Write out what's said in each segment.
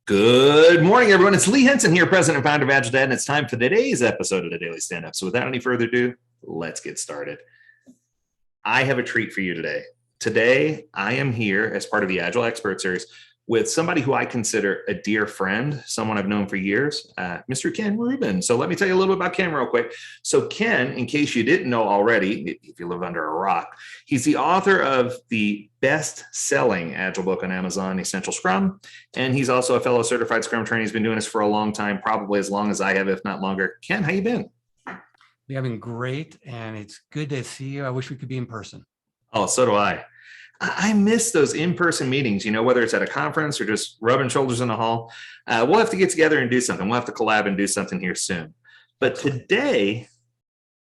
Good morning, everyone. It's Lee Henson here, president and founder of Agiledad, and it's time for today's episode of the Daily Standup. So without any further ado, let's get started. I have a treat for you today. Today, I am here as part of the Agile Expert Series with somebody who I consider a dear friend, someone I've known for years, Mr. Ken Rubin. So let me tell you a little bit about Ken real quick. So Ken, in case you didn't know already, if you live under a rock, he's the author of the best-selling Agile book on Amazon, Essential Scrum, and he's also a fellow certified Scrum trainer. He's been doing this for a long time, probably as long as I have, if not longer. Ken, how you been? Yeah, I've been great, and it's good to see you. I wish we could be in person. Oh, so do I. I miss those in-person meetings, whether it's at a conference or just rubbing shoulders in the hall. We'll have to get together and do something. We'll have to collab and do something here soon. But today,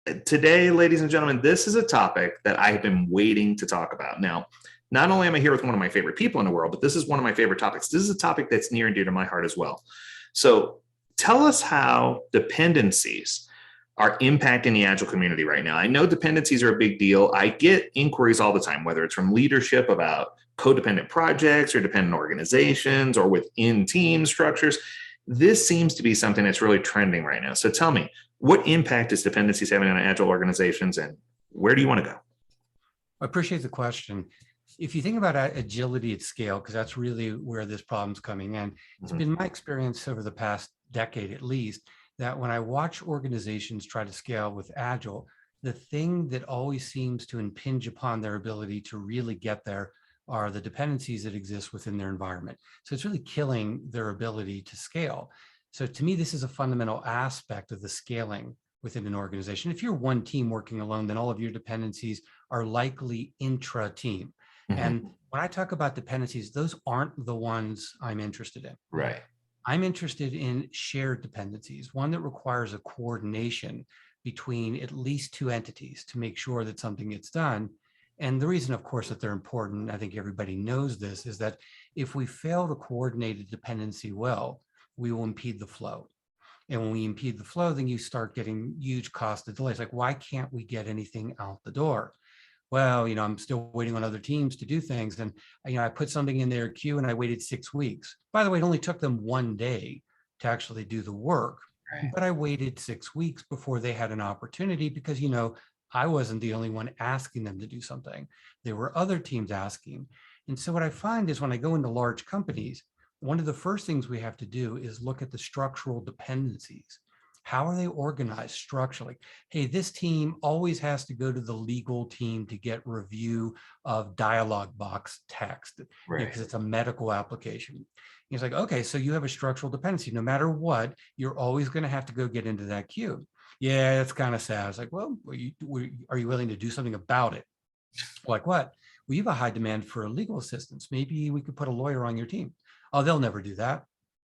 ladies and gentlemen, this is a topic that I've been waiting to talk about. Now, not only am I here with one of my favorite people in the world, but this is one of my favorite topics. This is a topic that's near and dear to my heart as well. So tell us how dependencies are impacting the Agile community right now. I know dependencies are a big deal. I get inquiries all the time, whether it's from leadership about codependent projects or dependent organizations or within team structures. This seems to be something that's really trending right now. So tell me, what impact is dependencies having on Agile organizations, and where do you want to go? I appreciate the question. If you think about agility at scale, because that's really where this problem's coming in, it's been my experience over the past decade at least, that when I watch organizations try to scale with Agile, the thing that always seems to impinge upon their ability to really get there are the dependencies that exist within their environment. So it's really killing their ability to scale. So to me, this is a fundamental aspect of the scaling within an organization. If you're one team working alone, then all of your dependencies are likely intra-team. And when I talk about dependencies, those aren't the ones I'm interested in. Right. I'm interested in shared dependencies, one that requires a coordination between at least two entities to make sure that something gets done. And the reason, of course, that they're important, I think everybody knows this, is that if we fail to coordinate a dependency well, we will impede the flow. And when we impede the flow, then you start getting huge cost of delays. Like, why can't we get anything out the door? Well, I'm still waiting on other teams to do things. And, I put something in their queue and I waited 6 weeks. By the way, it only took them 1 day to actually do the work, right? But I waited 6 weeks before they had an opportunity because, I wasn't the only one asking them to do something. There were other teams asking. And so what I find is when I go into large companies, one of the first things we have to do is look at the structural dependencies. How are they organized structurally? Hey, this team always has to go to the legal team to get review of dialog box text, right? Because it's a medical application. It's like, okay, so you have a structural dependency. No matter what, you're always going to have to go get into that queue. Yeah, that's kind of sad. It's like, well, are you willing to do something about it? Like what? Well, you have a high demand for legal assistance. Maybe we could put a lawyer on your team. Oh, they'll never do that.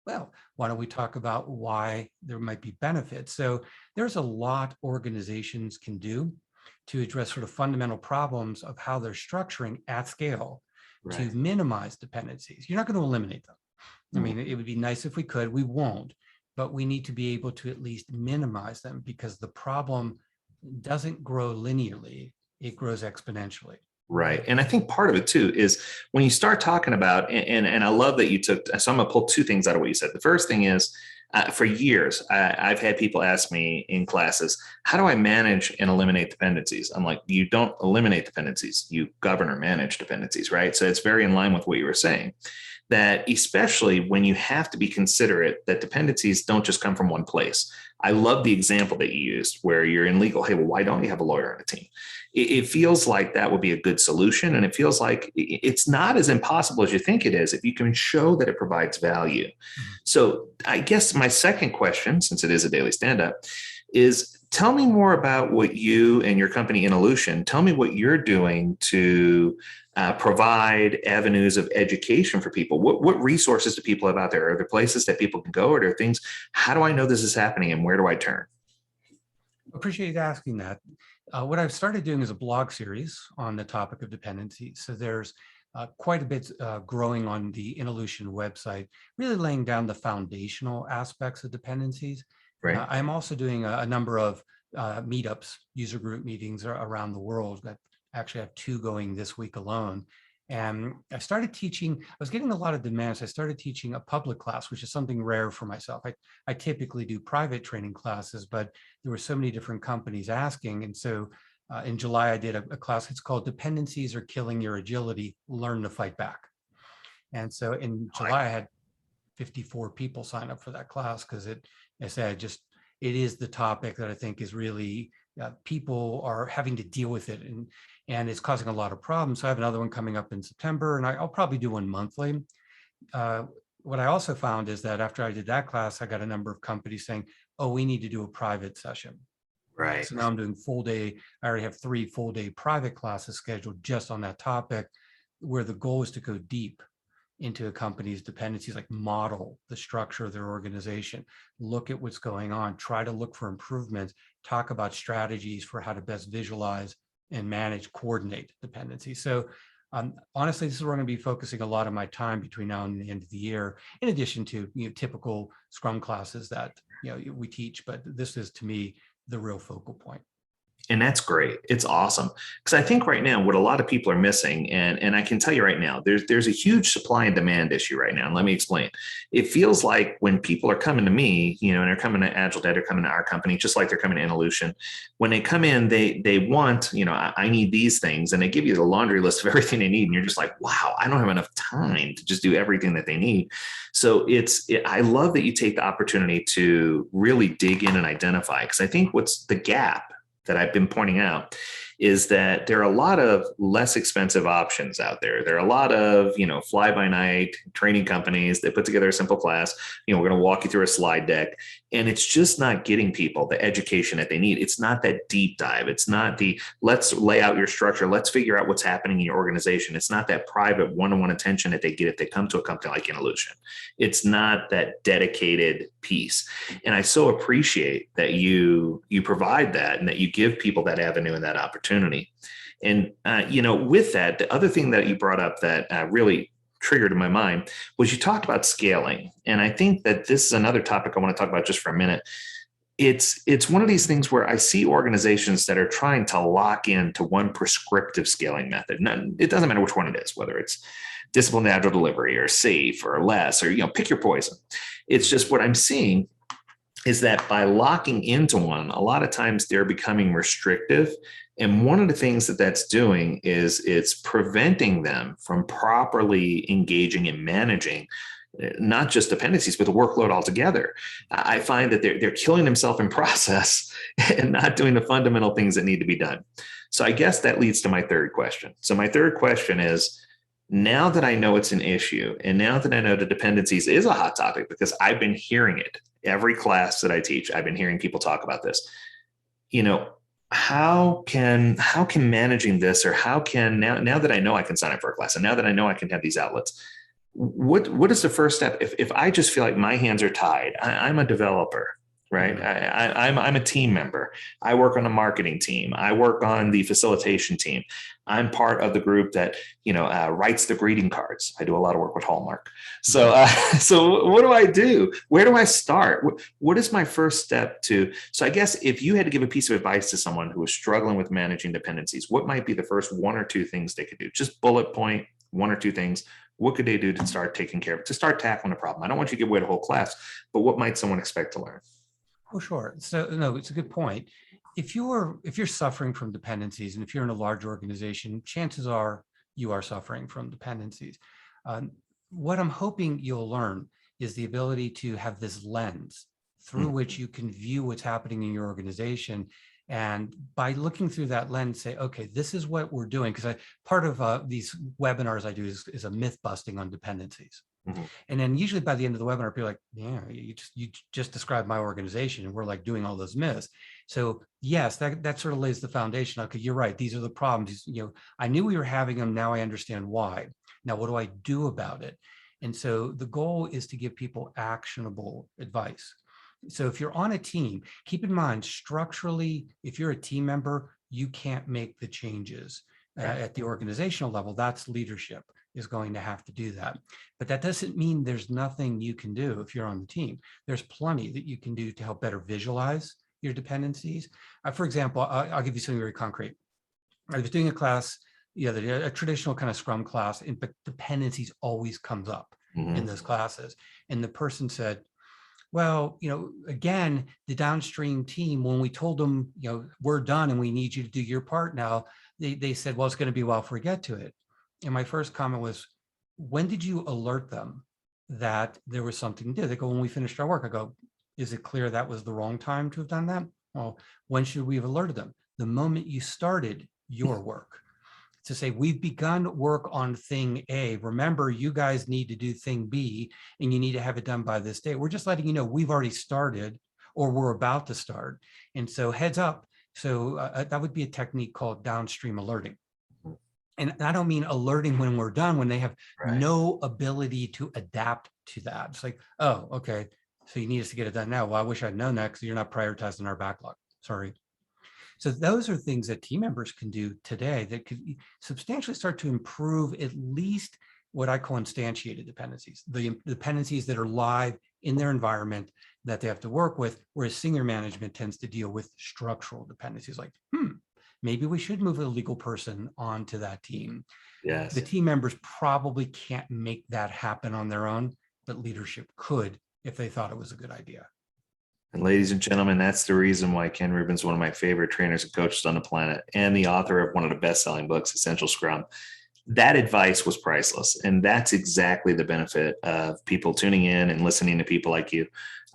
Well, why don't we talk about why there might be benefits? So there's a lot organizations can do to address sort of fundamental problems of how they're structuring at scale, right, to minimize dependencies. You're not going to eliminate them. I mean, it would be nice if we could, we won't, but we need to be able to at least minimize them because the problem doesn't grow linearly, it grows exponentially. Right. And I think part of it too is when you start talking about, and I love that you took, so I'm going to pull two things out of what you said. The first thing is for years, I've had people ask me in classes, how do I manage and eliminate dependencies? I'm like, you don't eliminate dependencies, you govern or manage dependencies, right? So it's very in line with what you were saying, that especially when you have to be considerate that dependencies don't just come from one place. I love the example that you used where you're in legal. Hey, well, why don't you have a lawyer on a team? It feels like that would be a good solution. And it feels like it's not as impossible as you think it is if you can show that it provides value. So I guess my second question, since it is a daily stand-up, is tell me more about what you and your company Inolution, tell me what you're doing to provide avenues of education for people. What resources do people have out there? Are there places that people can go? Are there things? How do I know this is happening and where do I turn? Appreciate asking that. What I've started doing is a blog series on the topic of dependencies. So there's quite a bit growing on the Inolution website, really laying down the foundational aspects of dependencies. Right. I'm also doing a number of meetups, user group meetings around the world. That actually have 2 going this week alone. And I started teaching, I was getting a lot of demands. I started teaching a public class, which is something rare for myself. I typically do private training classes, but there were so many different companies asking. And so in July, I did a class. It's called Dependencies Are Killing Your Agility, Learn to Fight Back. And so in July, I had 54 people sign up for that class because I said, it is the topic that I think is really, people are having to deal with it, and it's causing a lot of problems. So I have another one coming up in September, and I'll probably do one monthly. What I also found is that after I did that class, I got a number of companies saying, oh, we need to do a private session. Right. So now I'm doing full day. I already have 3 full day private classes scheduled just on that topic, where the goal is to go deep into a company's dependencies, like model the structure of their organization, look at what's going on, try to look for improvements, talk about strategies for how to best visualize and manage, coordinate dependencies. So honestly, this is where I'm going to be focusing a lot of my time between now and the end of the year, in addition to typical Scrum classes that we teach. But this is, to me, the real focal point. And that's great. It's awesome. Because I think right now what a lot of people are missing, and I can tell you right now, there's a huge supply and demand issue right now. And let me explain. It feels like when people are coming to me, and they're coming to Agiledad, they're coming to our company, just like they're coming to Involution. When they come in, they want, I need these things, and they give you the laundry list of everything they need. And you're just like, wow, I don't have enough time to just do everything that they need. So I love that you take the opportunity to really dig in and identify, because I think what's the gap that I've been pointing out is that there are a lot of less expensive options out there. There are a lot of, fly by night training companies that put together a simple class. We're going to walk you through a slide deck, and it's just not getting people the education that they need. It's not that deep dive. It's not let's lay out your structure. Let's figure out what's happening in your organization. It's not that private one-on-one attention that they get if they come to a company like Involution. It's not that dedicated piece. And I so appreciate that you provide that, and that you give people that avenue and that opportunity. And, with that, the other thing that you brought up that really triggered in my mind was you talked about scaling. And I think that this is another topic I want to talk about just for a minute. It's one of these things where I see organizations that are trying to lock into one prescriptive scaling method. It doesn't matter which one it is, whether it's disciplined agile delivery or SAFe or less, or, pick your poison. It's just what I'm seeing is that by locking into one, a lot of times they're becoming restrictive. And one of the things that that's doing is it's preventing them from properly engaging and managing not just dependencies, but the workload altogether. I find that they're killing themselves in process and not doing the fundamental things that need to be done. So I guess that leads to my third question. So my third question is, now that I know it's an issue, and now that I know the dependencies is a hot topic, because I've been hearing it every class that I teach, I've been hearing people talk about this. How can managing this, or how can now that I know I can sign up for a class, and now that I know I can have these outlets, what is the first step? If I just feel like my hands are tied, I'm a developer, right? I'm a team member. I work on a marketing team. I work on the facilitation team. I'm part of the group that writes the greeting cards. I do a lot of work with Hallmark. So so what do I do? Where do I start? What is my first step to? So I guess if you had to give a piece of advice to someone who is struggling with managing dependencies, what might be the first 1 or 2 things they could do? Just bullet point 1 or 2 things. What could they do to start taking care of it, to start tackling the problem? I don't want you to give away the whole class, but what might someone expect to learn? Oh, sure. So no, it's a good point. If you're suffering from dependencies, and if you're in a large organization, chances are you are suffering from dependencies. What I'm hoping you'll learn is the ability to have this lens through which you can view what's happening in your organization. And by looking through that lens, say, okay, this is what we're doing. Because part of these webinars I do is a myth busting on dependencies. Mm-hmm. And then usually by the end of the webinar, people are like, yeah, you just described my organization, and we're like doing all those myths. So yes, that sort of lays the foundation. Okay, you're right. These are the problems. I knew we were having them. Now I understand why. Now, what do I do about it? And so the goal is to give people actionable advice. So if you're on a team, keep in mind, structurally, if you're a team member, you can't make the changes at the organizational level. That's leadership is going to have to do that. But that doesn't mean there's nothing you can do if you're on the team. There's plenty that you can do to help better visualize your dependencies. For example, I'll give you something very concrete. I was doing a class a traditional kind of Scrum class, but dependencies always comes up in those classes. And the person said, well, again, the downstream team, when we told them, we're done and we need you to do your part now, they said, well, it's going to be a while before we get to it. And my first comment was, when did you alert them that there was something to do? They go, when we finished our work. I go, is it clear that was the wrong time to have done that? Well, when should we have alerted them? The moment you started your work. To say, we've begun work on thing A. Remember, you guys need to do thing B, and you need to have it done by this date. We're just letting you know we've already started, or we're about to start. And so heads up. So that would be a technique called downstream alerting. And I don't mean alerting when we're done, when they have no ability to adapt to that. It's like, oh, okay, so you need us to get it done now. Well, I wish I'd known that because you're not prioritizing our backlog. Sorry. So those are things that team members can do today that could substantially start to improve at least what I call instantiated dependencies, the dependencies that are live in their environment that they have to work with, whereas senior management tends to deal with structural dependencies like, maybe we should move a legal person onto that team. Yes. The team members probably can't make that happen on their own, but leadership could if they thought it was a good idea. And ladies and gentlemen, that's the reason why Ken Rubin's one of my favorite trainers and coaches on the planet, and the author of one of the best-selling books, Essential Scrum. That advice was priceless. And that's exactly the benefit of people tuning in and listening to people like you.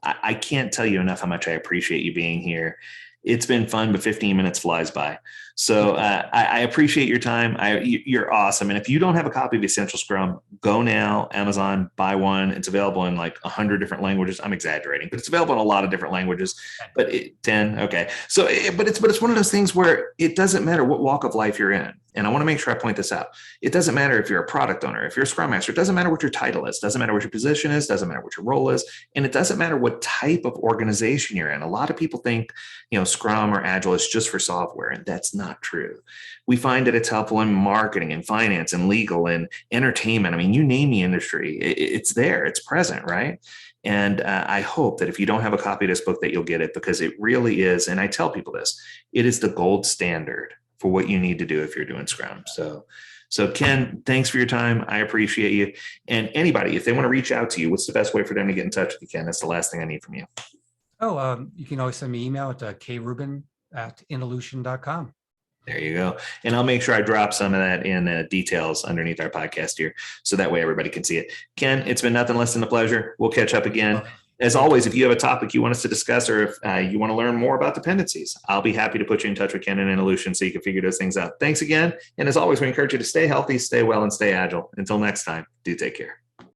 I can't tell you enough how much I appreciate you being here. It's been fun, but 15 minutes flies by. So I appreciate your time. You're awesome. And if you don't have a copy of Essential Scrum, go now, Amazon, buy one. It's available in like 100 different languages. I'm exaggerating, but it's available in a lot of different languages. But 10, okay. So, but it's one of those things where it doesn't matter what walk of life you're in. And I want to make sure I point this out. It doesn't matter if you're a product owner, if you're a Scrum Master. It doesn't matter what your title is. It doesn't matter what your position is. It doesn't matter what your role is. And it doesn't matter what type of organization you're in. A lot of people think, Scrum or Agile is just for software, and that's not true. We find that it's helpful in marketing and finance and legal and entertainment. I mean, you name the industry, it's there, it's present, right? And I hope that if you don't have a copy of this book, that you'll get it, because it really is. And I tell people this, it is the gold standard for what you need to do if you're doing Scrum. So Ken, thanks for your time. I appreciate you. And anybody, if they want to reach out to you, what's the best way for them to get in touch with you, Ken? That's the last thing I need from you. You can always send me email at krubin@involution.com. There you go. And I'll make sure I drop some of that in details underneath our podcast here, so that way everybody can see it. Ken, it's been nothing less than a pleasure. We'll catch up again. As always, if you have a topic you want us to discuss, or if you want to learn more about dependencies, I'll be happy to put you in touch with Ken and Involution so you can figure those things out. Thanks again. And as always, we encourage you to stay healthy, stay well, and stay agile. Until next time, do take care.